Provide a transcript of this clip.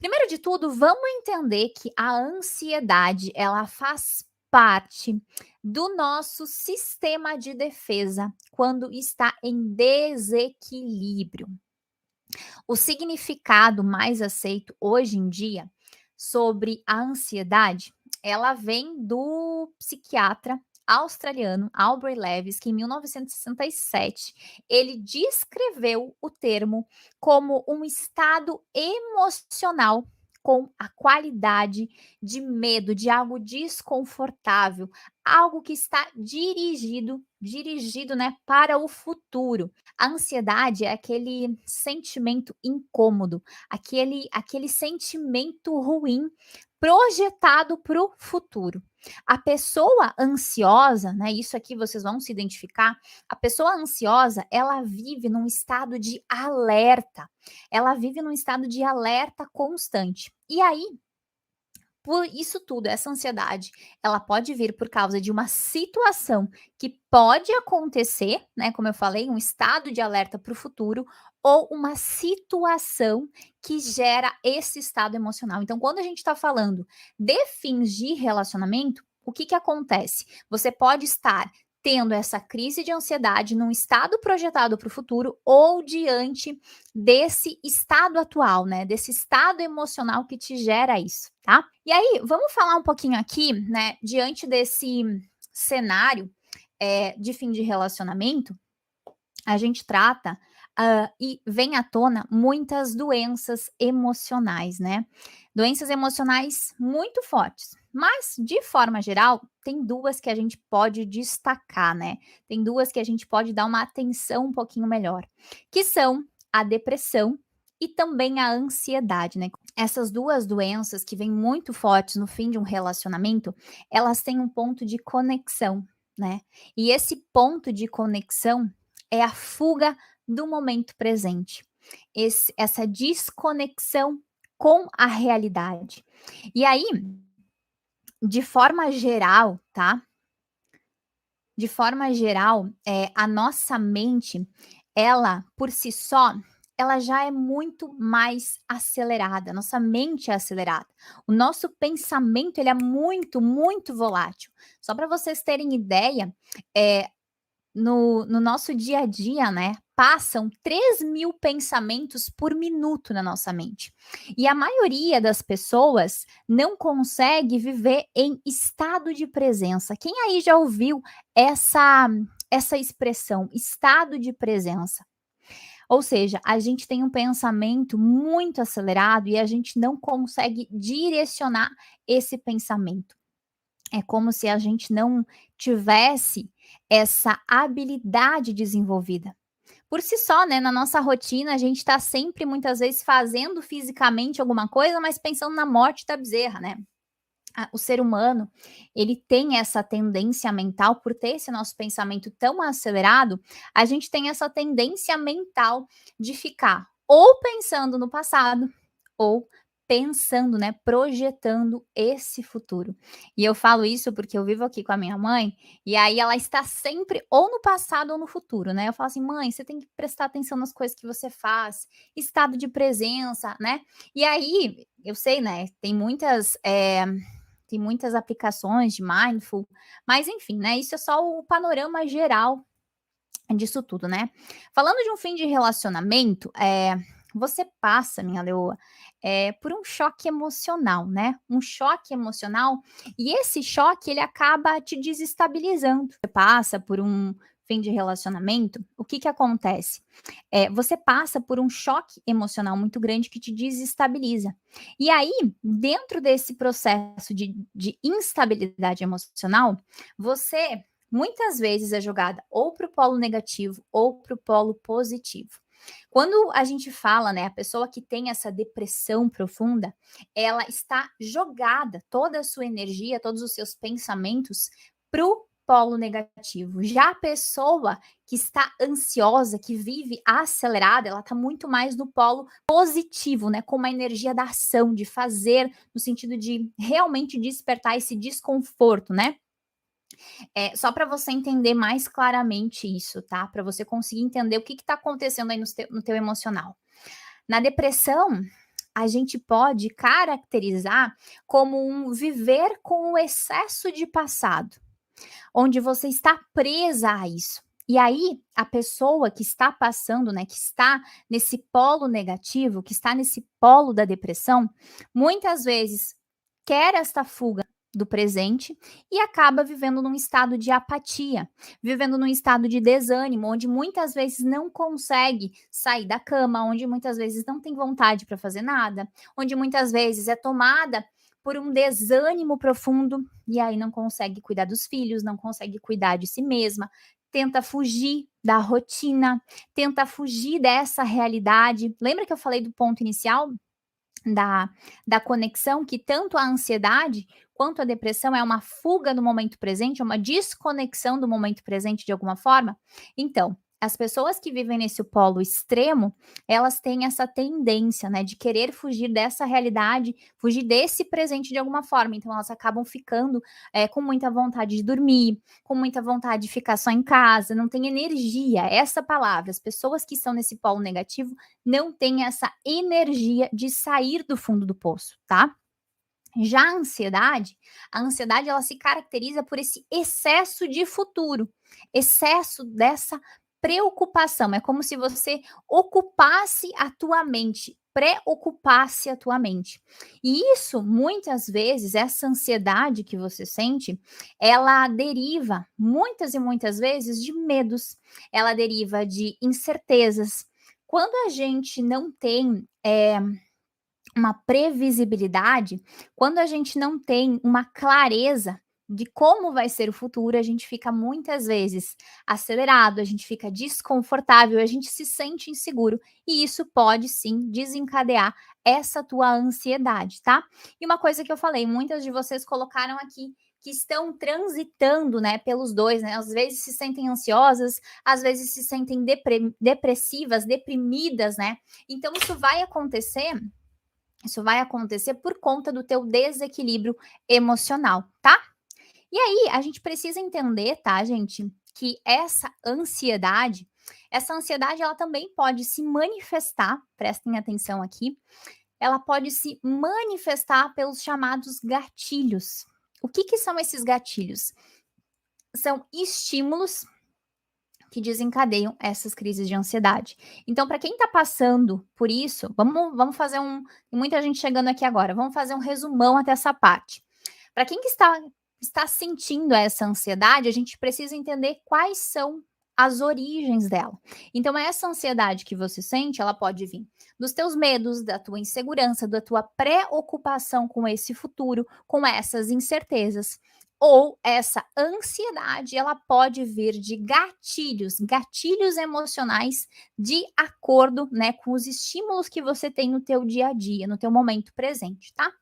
Primeiro de tudo, vamos entender que a ansiedade, ela faz parte do nosso sistema de defesa quando está em desequilíbrio. O significado mais aceito hoje em dia sobre a ansiedade, ela vem do psiquiatra australiano Aubrey Levis, que em 1967 ele descreveu o termo como um estado emocional com a qualidade de medo, de algo desconfortável, algo que está dirigido, né, para o futuro. A ansiedade é aquele sentimento incômodo, aquele sentimento ruim projetado para o futuro. A pessoa ansiosa, né, isso aqui vocês vão se identificar, a pessoa ansiosa, ela vive num estado de alerta, ela vive num estado de alerta constante. E aí, por isso tudo, essa ansiedade, ela pode vir por causa de uma situação que pode acontecer, né, como eu falei, um estado de alerta para o futuro, ou uma situação que gera esse estado emocional. Então, quando a gente está falando de fins de relacionamento, o que acontece? Você pode estar tendo essa crise de ansiedade num estado projetado para o futuro ou diante desse estado atual, né? Desse estado emocional que te gera isso, tá? E aí, vamos falar um pouquinho aqui, né? Diante desse cenário de fim de relacionamento, a gente trata e vem à tona muitas doenças emocionais, né? Doenças emocionais muito fortes. Mas, de forma geral, tem duas que a gente pode destacar, né? Tem duas que a gente pode dar uma atenção um pouquinho melhor, que são a depressão e também a ansiedade, né? Essas duas doenças que vêm muito fortes no fim de um relacionamento, elas têm um ponto de conexão, né? E esse ponto de conexão é a fuga do momento presente, essa desconexão com a realidade. E aí, de forma geral, tá? De forma geral, a nossa mente, ela por si só, ela já é muito mais acelerada. Nossa mente é acelerada. O nosso pensamento ele é muito, muito volátil. Só para vocês terem ideia, é, no nosso dia a dia, né, passam 3.000 pensamentos por minuto na nossa mente. E a maioria das pessoas não consegue viver em estado de presença. Quem aí já ouviu essa expressão, estado de presença? Ou seja, a gente tem um pensamento muito acelerado e a gente não consegue direcionar esse pensamento. É como se a gente não tivesse essa habilidade desenvolvida. Por si só, né, na nossa rotina, a gente está sempre, muitas vezes, fazendo fisicamente alguma coisa, mas pensando na morte da bezerra, né? O ser humano, ele tem essa tendência mental, por ter esse nosso pensamento tão acelerado, a gente tem essa tendência mental de ficar ou pensando no passado, ou pensando, né, projetando esse futuro. E eu falo isso porque eu vivo aqui com a minha mãe, e aí ela está sempre ou no passado ou no futuro, né? Eu falo assim: "Mãe, você tem que prestar atenção nas coisas que você faz, estado de presença", né? E aí, eu sei, né, tem muitas aplicações de mindful, mas enfim, né, isso é só o panorama geral disso tudo, né. Falando de um fim de relacionamento, você passa, minha leoa, por um choque emocional, né, um choque emocional, e esse choque ele acaba te desestabilizando. Você passa por um fim de relacionamento, o que que acontece? Você passa por um choque emocional muito grande que te desestabiliza. E aí, dentro desse processo de instabilidade emocional, você muitas vezes é jogada ou para o polo negativo ou para o polo positivo. Quando a gente fala, né, a pessoa que tem essa depressão profunda, ela está jogada toda a sua energia, todos os seus pensamentos para o polo negativo. Já a pessoa que está ansiosa, que vive acelerada, ela está muito mais no polo positivo, né, com uma energia da ação, de fazer, no sentido de realmente despertar esse desconforto, né? Só para você entender mais claramente isso, tá? Para você conseguir entender o que está acontecendo aí no teu emocional. Na depressão, a gente pode caracterizar como um viver com o excesso de passado, onde você está presa a isso. E aí, a pessoa que está passando, né, que está nesse polo negativo, que está nesse polo da depressão, muitas vezes quer esta fuga do presente e acaba vivendo num estado de apatia, vivendo num estado de desânimo, onde muitas vezes não consegue sair da cama, onde muitas vezes não tem vontade para fazer nada, onde muitas vezes é tomada por um desânimo profundo e aí não consegue cuidar dos filhos, não consegue cuidar de si mesma, tenta fugir da rotina, tenta fugir dessa realidade. Lembra que eu falei do ponto inicial da, da conexão, que tanto a ansiedade quanto a depressão é uma fuga do momento presente, é uma desconexão do momento presente de alguma forma? Então, as pessoas que vivem nesse polo extremo, elas têm essa tendência, né, de querer fugir dessa realidade, fugir desse presente de alguma forma. Então, elas acabam ficando com muita vontade de dormir, com muita vontade de ficar só em casa, não tem energia. Essa palavra, as pessoas que estão nesse polo negativo não têm essa energia de sair do fundo do poço, tá? Já a ansiedade ela se caracteriza por esse excesso de futuro, excesso dessa preocupação. É como se você ocupasse a tua mente, preocupasse a tua mente. E isso, muitas vezes, essa ansiedade que você sente, ela deriva, muitas e muitas vezes, de medos, ela deriva de incertezas. Quando a gente não tem uma previsibilidade, quando a gente não tem uma clareza de como vai ser o futuro, a gente fica muitas vezes acelerado, a gente fica desconfortável, a gente se sente inseguro, e isso pode sim desencadear essa tua ansiedade, tá? E uma coisa que eu falei, muitas de vocês colocaram aqui que estão transitando, né, pelos dois, né? Às vezes se sentem ansiosas, às vezes se sentem depressivas, deprimidas, né? Então isso vai acontecer por conta do teu desequilíbrio emocional, tá? E aí, a gente precisa entender, tá, gente, que essa ansiedade ela também pode se manifestar, prestem atenção aqui, ela pode se manifestar pelos chamados gatilhos. O que que são esses gatilhos? São estímulos que desencadeiam essas crises de ansiedade. Então, para quem está passando por isso, vamos fazer muita gente chegando aqui agora, vamos fazer um resumão até essa parte. Para quem que está sentindo essa ansiedade, a gente precisa entender quais são as origens dela. Então, essa ansiedade que você sente, ela pode vir dos teus medos, da tua insegurança, da tua preocupação com esse futuro, com essas incertezas. Ou essa ansiedade, ela pode vir de gatilhos emocionais de acordo, né, com os estímulos que você tem no teu dia a dia, no teu momento presente, tá?